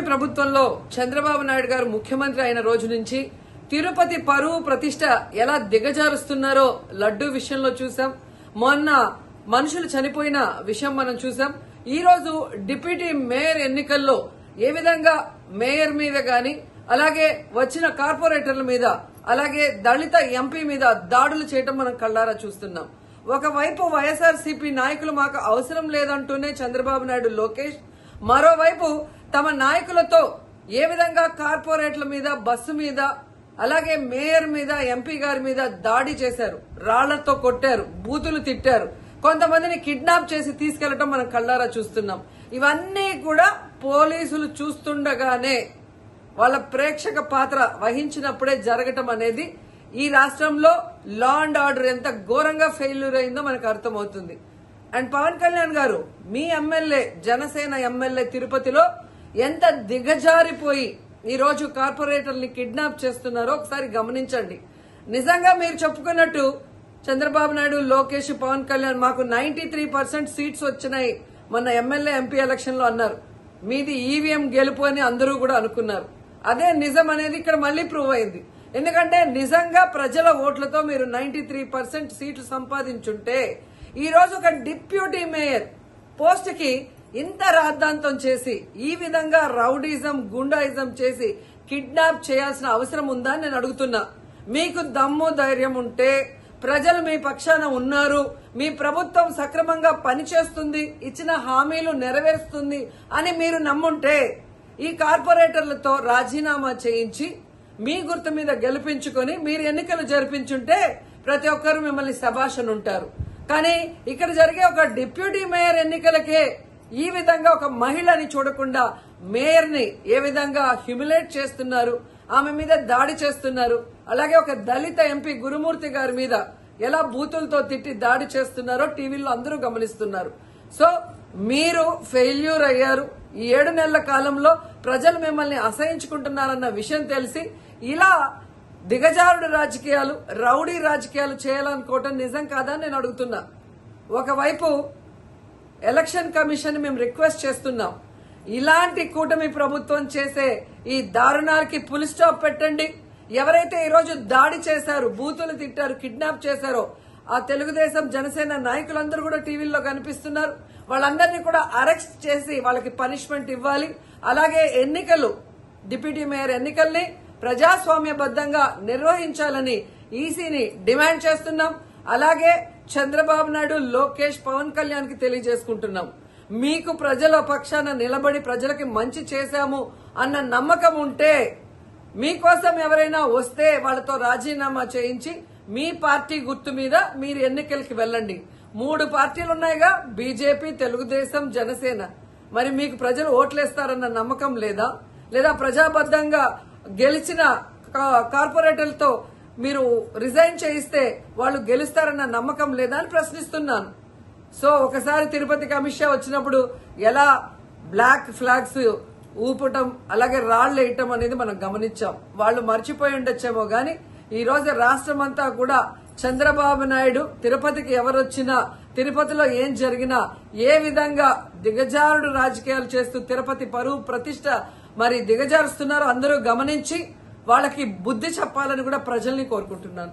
కూటమి ప్రభుత్వంలో చంద్రబాబు నాయుడు గారు ముఖ్యమంత్రి అయిన రోజు నుంచి తిరుపతి పరువు ప్రతిష్ట ఎలా దిగజారుస్తున్నారో లడ్డూ విషయంలో చూసాం. మొన్న మనుషులు చనిపోయిన విషయం మనం చూసాం. ఈ రోజు డిప్యూటీ మేయర్ ఎన్నికల్లో ఏ విధంగా మేయర్ మీద గాని, అలాగే వచ్చిన కార్పొరేటర్ల మీద, అలాగే దళిత ఎంపీ మీద దాడులు చేయడం మనం కళ్ళారా చూస్తున్నాం. ఒకవైపు వైఎస్ఆర్సీపీ నాయకులు మాకు అవసరం లేదంటూనే చంద్రబాబు నాయుడు, లోకేష్, మరోవైపు తమ నాయకులతో ఏ విధంగా కార్పొరేట్ల మీద, బస్సు మీద, అలాగే మేయర్ మీద, ఎంపీ గారి మీద దాడి చేశారు, రాళ్లతో కొట్టారు, బూతులు తిట్టారు, కొంతమందిని కిడ్నాప్ చేసి తీసుకెళ్లడం మనం కళ్ళారా చూస్తున్నాం. ఇవన్నీ కూడా పోలీసులు చూస్తుండగానే వాళ్ళ ప్రేక్షక పాత్ర వహించినప్పుడే జరగటం అనేది ఈ రాష్ట్రంలో లా అండ్ ఆర్డర్ ఎంత ఘోరంగా ఫెయిల్యూర్ అయిందో మనకు అర్థమవుతుంది. అండ్ పవన్ కళ్యాణ్ గారు, మీ ఎమ్మెల్యే, జనసేన ఎమ్మెల్యే తిరుపతిలో ఎంత దిగజారిపోయి ఈ రోజు కార్పొరేటర్ని కిడ్నాప్ చేస్తున్నారో ఒకసారి గమనించండి. నిజంగా మీరు చెప్పుకున్నట్టు చంద్రబాబు నాయుడు, లోకేష్, పవన్ కళ్యాణ్ మాకు 93% సీట్స్ వచ్చినాయి మొన్న ఎమ్మెల్యే, ఎంపీ ఎలక్షన్ లో అన్నారు. మీది ఈవీఎం గెలుపు అని అందరూ కూడా అనుకున్నారు. అదే నిజం అనేది ఇక్కడ మళ్లీ ప్రూవ్ అయింది. ఎందుకంటే నిజంగా ప్రజల ఓట్లతో మీరు 93% సీట్లు సంపాదించుంటే ఈ రోజు ఒక డిప్యూటీ మేయర్ పోస్ట్ కి ఇంత రాద్ధాంతం చేసి, ఈ విధంగా రౌడీజం, గుండాయిజం చేసి కిడ్నాప్ చేయాల్సిన అవసరం ఉందా అని నేను అడుగుతున్నా. మీకు దమ్ము, ధైర్యం ఉంటే, ప్రజలు మీ పక్షాన ఉన్నారు, మీ ప్రభుత్వం సక్రమంగా పనిచేస్తుంది, ఇచ్చిన హామీలు నెరవేరుస్తుంది అని మీరు నమ్ముంటే ఈ కార్పొరేటర్లతో రాజీనామా చేయించి మీ గుర్తు మీద గెలిపించుకొని మీరు ఎన్నికలు జరిపించుంటే ప్రతి ఒక్కరు మిమ్మల్ని శభాషను ఉంటారు. కానీ ఇక్కడ జరిగే ఒక డిప్యూటీ మేయర్ ఎన్నికలకే ఈ విధంగా ఒక మహిళని చూడకుండా మేయర్ ని ఏ విధంగా హ్యూమిలేట్ చేస్తున్నారు, ఆమె మీద దాడి చేస్తున్నారు, అలాగే ఒక దళిత ఎంపీ గురుమూర్తి గారి మీద ఎలా బూతులతో తిట్టి దాడి చేస్తున్నారో టీవీలో అందరూ గమనిస్తున్నారు. సో మీరు ఫెయిల్యూర్ అయ్యారు. ఈ 7 నెలల కాలంలో ప్రజలు మిమ్మల్ని అసహించుకుంటున్నారన్న విషయం తెలిసి ఇలా దిగజారుడు రాజకీయాలు, రౌడీ రాజకీయాలు చేయాలనుకోవటం నిజం కాదా నేను అడుగుతున్నా. ఒకవైపు ఎలక్షన్ కమిషన్ మేము రిక్వెస్ట్ చేస్తున్నాం, ఇలాంటి కూటమి ప్రభుత్వం చేసే ఈ దారుణాలకి ఫుల్ స్టాప్ పెట్టండి. ఎవరైతే ఈరోజు దాడి చేశారు, బూతులు తిట్టారు, కిడ్నాప్ చేశారో ఆ తెలుగుదేశం, జనసేన నాయకులందరూ కూడా టీవీల్లో కనిపిస్తున్నారు. వాళ్ళందరినీ కూడా అరెస్ట్ చేసి వాళ్ళకి పనిష్మెంట్ ఇవ్వాలి. అలాగే ఎన్నికలు, డిప్యూటీ మేయర్ ఎన్నికల్ని ప్రజాస్వామ్యబద్దంగా నిర్వహించాలని ఈసీని డిమాండ్ చేస్తున్నాం. అలాగే చంద్రబాబు నాయుడు, లోకేష్, పవన్ కళ్యాణ్ కి తెలియజేసుకుంటున్నాం, మీకు ప్రజల పక్షాన నిలబడి ప్రజలకి మంచి చేశాము అన్న నమ్మకం ఉంటే, మీకోసం ఎవరైనా వస్తే వాళ్ళతో రాజీనామా చేయించి మీ పార్టీ గుర్తు మీద మీరు ఎన్నికలకి వెళ్ళండి. 3 పార్టీలు ఉన్నాయిగా, బీజేపీ, తెలుగుదేశం, జనసేన. మరి మీకు ప్రజలు ఓట్లేస్తారన్న నమ్మకం లేదా? లేదా ప్రజాబద్దంగా గెలిచిన కార్పొరేటర్లతో మీరు రిజైన్ చేయిస్తే వాళ్ళు గెలుస్తారన్న నమ్మకం లేదా అని ప్రశ్నిస్తున్నాను. సో ఒకసారి తిరుపతికి అమిత్ షా వచ్చినప్పుడు ఎలా బ్లాక్ ఫ్లాగ్స్ ఊపటం, అలాగే రాళ్లు వేయటం అనేది మనం గమనించాం. వాళ్ళు మర్చిపోయి ఉండొచ్చేమో గాని ఈ రోజు రాష్ట్రం అంతా కూడా చంద్రబాబు నాయుడు తిరుపతికి ఎవరొచ్చినా, తిరుపతిలో ఏం జరిగినా, ఏ విధంగా దిగజారుడు రాజకీయాలు చేస్తూ తిరుపతి పరువు ప్రతిష్ట మరి దిగజారుస్తున్నారో అందరూ గమనించి వాళ్ళకి బుద్ధి చెప్పాలని కూడా ప్రజల్ని కోరుకుంటున్నాను.